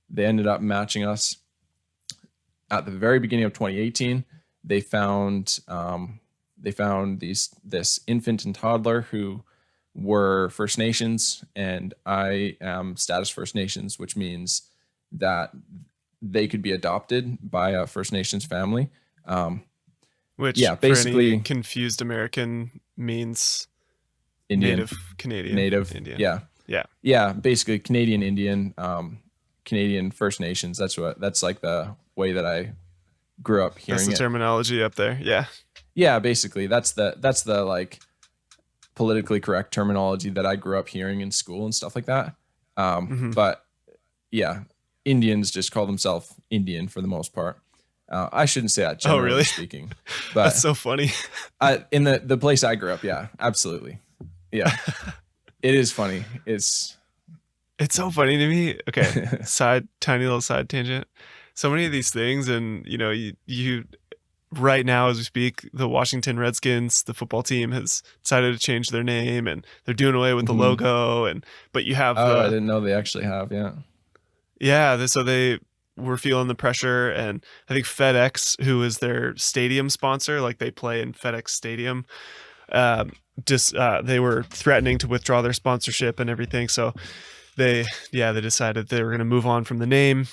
They ended up matching us at the very beginning of 2018. They found this infant and toddler who were First Nations, and I am status First Nations, which means that they could be adopted by a First Nations family. Which, yeah, for basically any confused American, means Indian, Native Canadian. Native, Indian. yeah, basically Canadian Indian, Canadian First Nations. That's like the way that I grew up hearing That's the terminology up there. Yeah, basically that's the like politically correct terminology that I grew up hearing in school and stuff like that. But yeah, Indians just call themselves Indian for the most part. I shouldn't say that generally really? speaking, but That's so funny. In the place I grew up, yeah, absolutely, yeah, it is funny. It's so funny to me. Okay, tiny little side tangent. So many of these things, and you right now as we speak, the Washington Redskins, the football team, has decided to change their name, and they're doing away with the logo. But you have I didn't know they actually have. So they were feeling the pressure, and I think FedEx, who is their stadium sponsor, like they play in FedEx Stadium, they were threatening to withdraw their sponsorship and everything. So they decided they were going to move on from the name.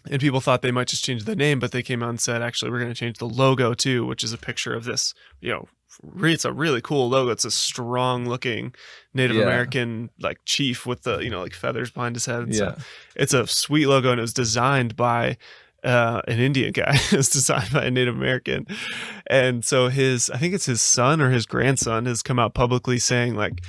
And people thought they might just change the name, but they came out and said, actually, we're going to change the logo too, which is a picture of this, it's a really cool logo. It's a strong looking Native American like chief with the, like feathers behind his head. And so it's a sweet logo, and it was designed by an Indian guy. It was designed by a Native American. And so I think it's his son or his grandson has come out publicly saying like,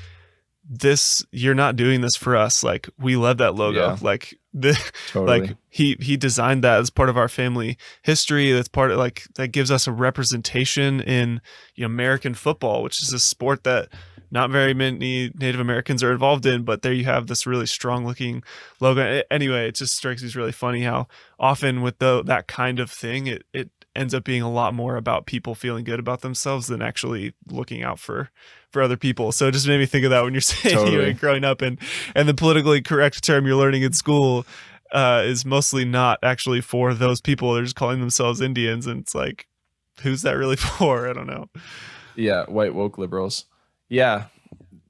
you're not doing this for us. Like, we love that logo. Totally. Like he designed that as part of our family history. That's part of that gives us a representation in American football, which is a sport that not very many Native Americans are involved in, but there you have this really strong looking logo. Anyway, it just strikes me as really funny how often with that kind of thing, it ends up being a lot more about people feeling good about themselves than actually looking out for other people. So it just made me think of that when you're saying growing up, and the politically correct term you're learning in school is mostly not actually for those people. They're just calling themselves Indians, and it's like, who's that really for? I don't know. Yeah, white woke liberals. Yeah,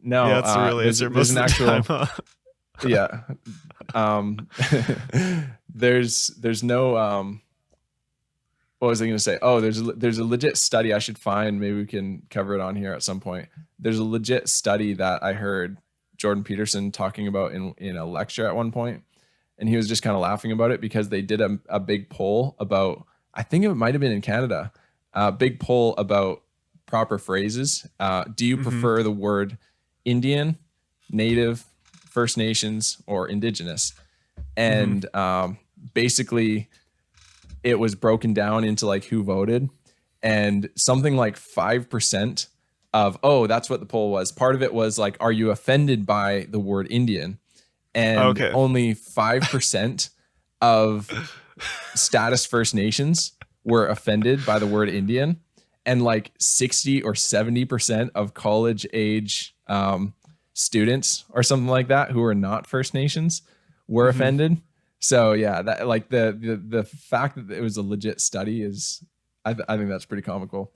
no, yeah, that's really there's an actual time, yeah. There's no what was I going to say? Oh, there's a legit study I should find. Maybe we can cover it on here at some point. There's a legit study that I heard Jordan Peterson talking about in a lecture at one point, and he was just kind of laughing about it because they did a big poll about, I think it might have been in Canada, a big poll about proper phrases. Do you prefer the word Indian, Native, First Nations, or Indigenous? And basically, it was broken down into like who voted, and something like 5% of, that's what the poll was. Part of it was like, are you offended by the word Indian? And only 5% of status First Nations were offended by the word Indian. And like 60 or 70% of college age students or something like that who are not First Nations were offended. So yeah, that like the fact that it was a legit study is, I think that's pretty comical.